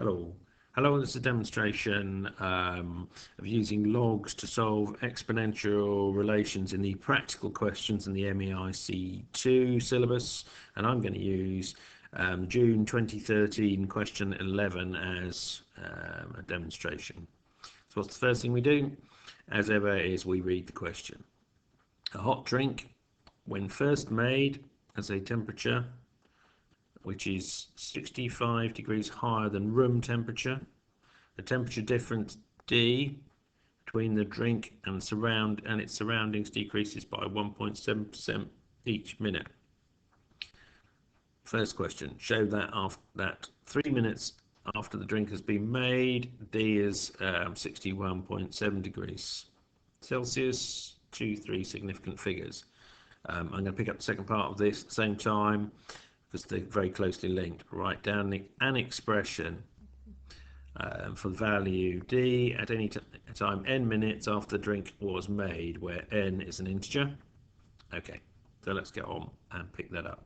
Hello. Hello, this is a demonstration of using logs to solve exponential relations in the practical questions in the Mei C2 syllabus, and I'm going to use June 2013 question 11 as a demonstration. So what's the first thing we do? As ever is we read the question. A hot drink, when first made, has a temperature which is 65 degrees higher than room temperature. The temperature difference D between the drink and its surroundings decreases by 1.7% each minute. First question, show that 3 minutes after the drink has been made, D is 61.7 degrees Celsius, 3 significant figures. I'm going to pick up the second part of this at the same time, because they're very closely linked. Write down an expression for the value D at any time n minutes after the drink was made, where n is an integer. Okay, so let's get on and pick that up.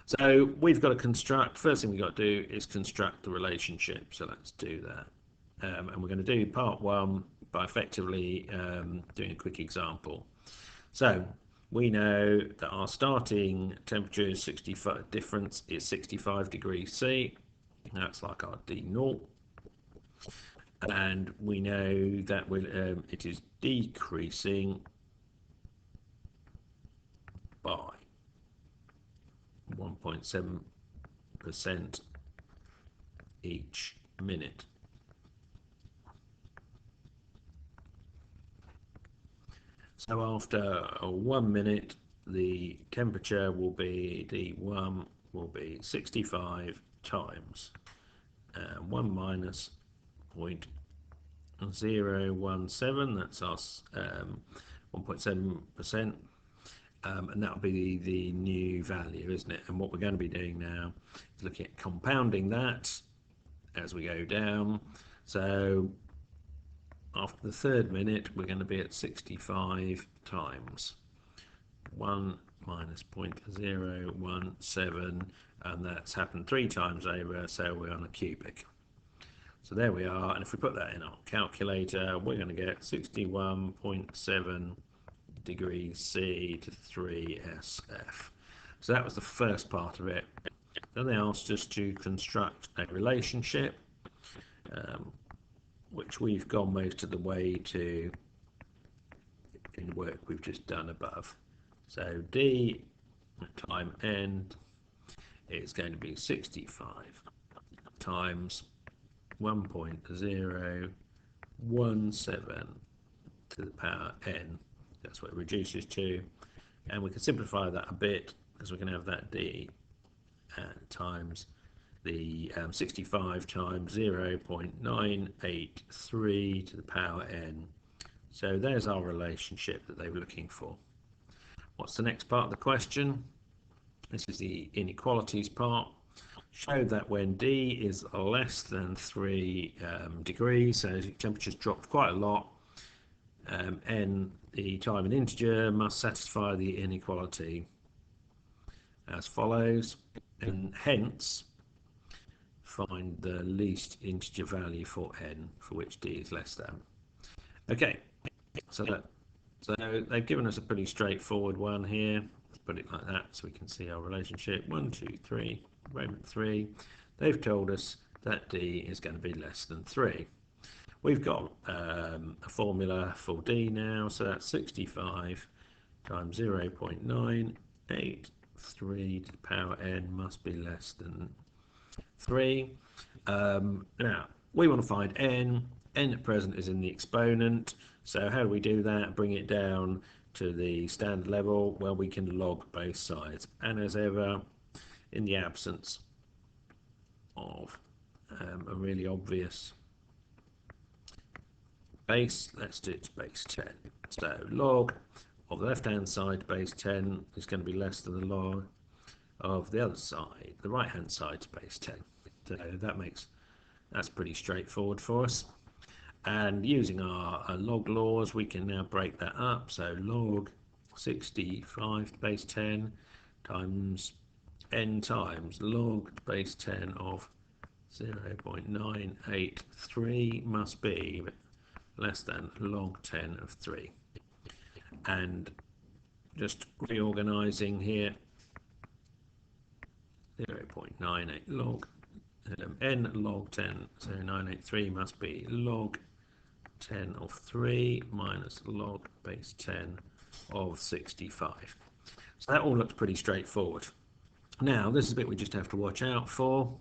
So we've got to construct, first thing we've got to do is construct the relationship. So let's do that. And we're going to do part one by effectively doing a quick example. So we know that our starting temperature is 65, difference is 65 degrees C. That's like our D0. And we know that it is decreasing by 1.7% each minute. So after 1 minute, the temperature will be, D1 will be 65 times 1 minus 0.017, that's us 1.7%, and that'll be the new value, isn't it? And what we're going to be doing now is looking at compounding that as we go down. So after the third minute, we're going to be at 65 times 1 minus 0.017, and that's happened 3 times over, so we're on a cubic. So there we are, and if we put that in our calculator, we're going to get 61.7 degrees C to 3 SF. So that was the first part of it. Then they asked us to construct a relationship, which we've gone most of the way to in the work we've just done above. So D time N is going to be 65 times 1.017 to the power n. That's what it reduces to, and we can simplify that a bit because we can have that D times the 65 times 0.983 to the power n. So there's our relationship that they were looking for. What's the next part of the question? This is the inequalities part. Show that when D is less than 3 degrees, so temperature's dropped quite a lot, n, the time in integer, must satisfy the inequality as follows, and hence find the least integer value for n for which D is less than. Okay, so they've given us a pretty straightforward one here. Let's put it like that so we can see our relationship. 1, 2, 3. Moment 3, they've told us that D is going to be less than 3. We've got a formula for D now, so that's 65 times 0.983 to the power n must be less than 3. Now, we want to find n. N at present is in the exponent, so how do we do that? Bring it down to the standard level. Well, we can log both sides, and as ever, in the absence of a really obvious base, let's do it to base 10. So log of the left hand side base 10 is going to be less than the log of the other side, the right hand side to base 10. So that's pretty straightforward for us. And using our log laws, we can now break that up. So log 65 to base 10 times n times log base 10 of 0.983 must be less than log 10 of 3. And just reorganizing here, 0.98 log n log 10, so 983 must be log 10 of 3 minus log base 10 of 65. So that all looks pretty straightforward. Now this is a bit we just have to watch out for.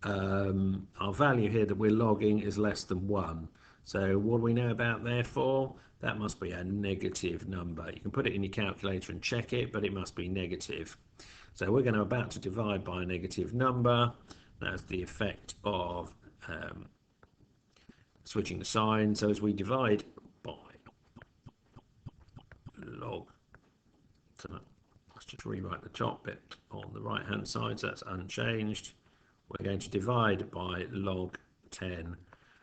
Our value here that we're logging is less than 1. So what do we know about therefore? That must be a negative number. You can put it in your calculator and check it, but it must be negative. So we're going to about to divide by a negative number. That's the effect of switching the sign. So as we divide by log, so let's just rewrite the top bit on the right hand side, so that's unchanged. We're going to divide by log 10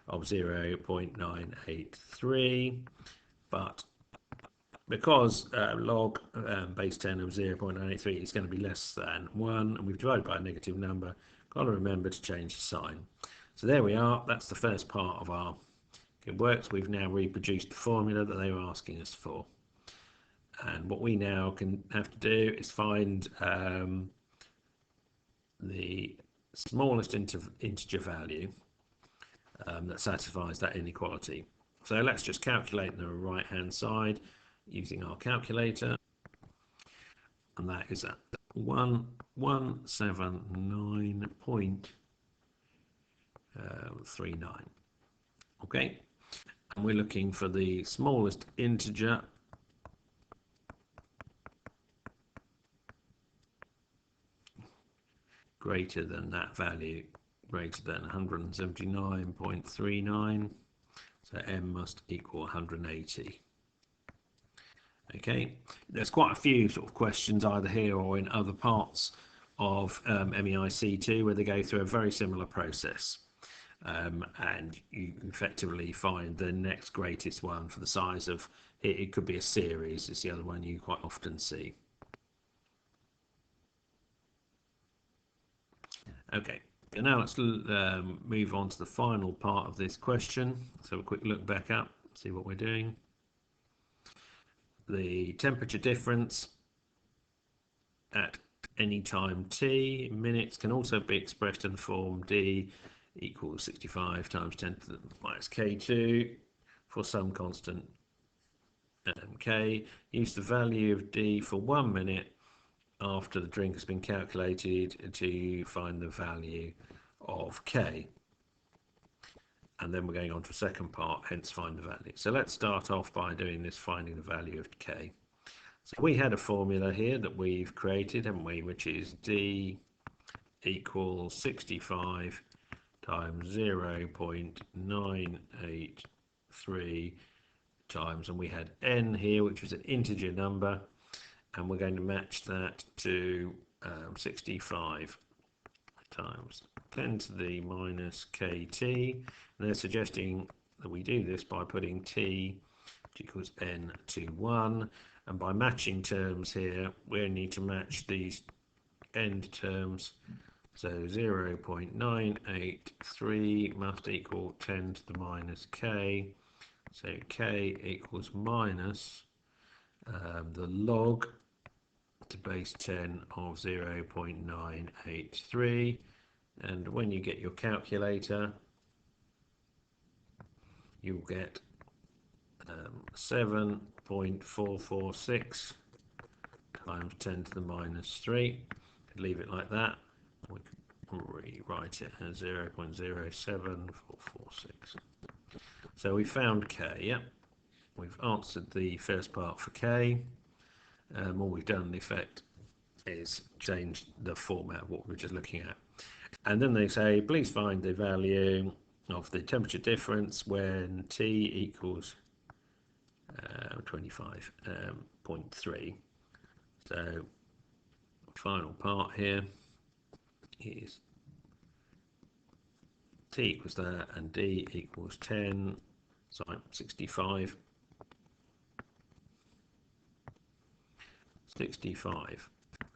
of 0.983, but because log base 10 of 0.983 is going to be less than 1, and we've divided by a negative number, got to remember to change the sign. So there we are, that's the first part of our it works. We've now reproduced the formula that they were asking us for. And what we now have to do is find the smallest integer value that satisfies that inequality. So let's just calculate on the right hand side using our calculator, and that is at 179.39. Okay, and we're looking for the smallest integer greater than that value, greater than 179.39, so m must equal 180. Okay, there's quite a few sort of questions either here or in other parts of Mei C2 where they go through a very similar process, and you effectively find the next greatest one for the size of it could be a series, is the other one you quite often see. Okay, and now let's move on to the final part of this question. So a quick look back up, see what we're doing. The temperature difference at any time t in minutes can also be expressed in the form d equals 65 times 10 to the minus k2 for some constant k. Use the value of d for 1 minute after the drink has been calculated to find the value of k. And then we're going on to the second part, hence find the value. So let's start off by doing this, finding the value of k. So we had a formula here that we've created, haven't we, which is d equals 65 times 0.983 times, and we had n here, which was an integer number, and we're going to match that to 65 times 10 to the minus kt, and they're suggesting that we do this by putting t equals n to 1, and by matching terms here we need to match these end terms, so 0.983 must equal 10 to the minus k, so k equals minus the log to base 10 of 0.983, and when you get your calculator you'll get 7.446 times 10 to the minus 3. Leave it like that. We can rewrite it as 0.07446. So we found k. Yep, we've answered the first part for k. All we've done in effect is change the format of what we were just looking at. And then they say, please find the value of the temperature difference when t equals 25.3. So final part here is t equals that and d equals 10, sorry, 65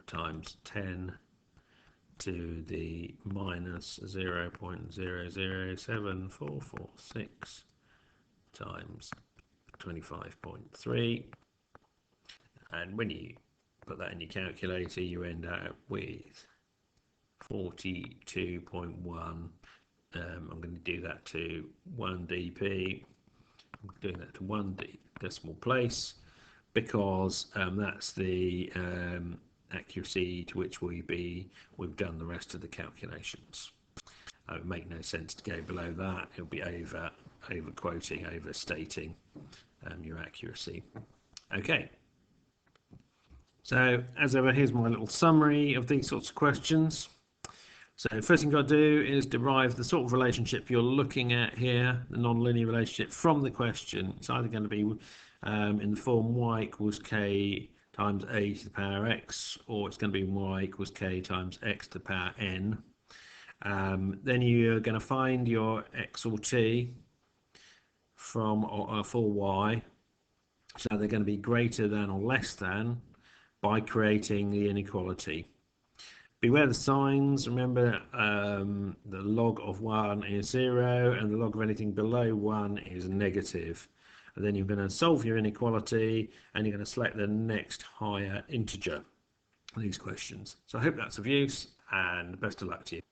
times 10 to the minus 0.007446 times 25.3, and when you put that in your calculator you end up with 42.1. I'm going to do that to 1 dp. I'm doing that to 1 decimal place because that's the accuracy to which we've done the rest of the calculations. It would make no sense to go below that. It'll be over quoting, overstating your accuracy. Okay. So as ever, here's my little summary of these sorts of questions. So first thing you've got to do is derive the sort of relationship you're looking at here, the nonlinear relationship from the question. It's either going to be in the form y equals k times a to the power x, or it's going to be y equals k times x to the power n. Then you're going to find your x or t from for y. So they're going to be greater than or less than by creating the inequality. Beware the signs. Remember, the log of 1 is 0 and the log of anything below 1 is negative. And then you're going to solve your inequality and you're going to select the next higher integer for these questions. So I hope that's of use, and best of luck to you.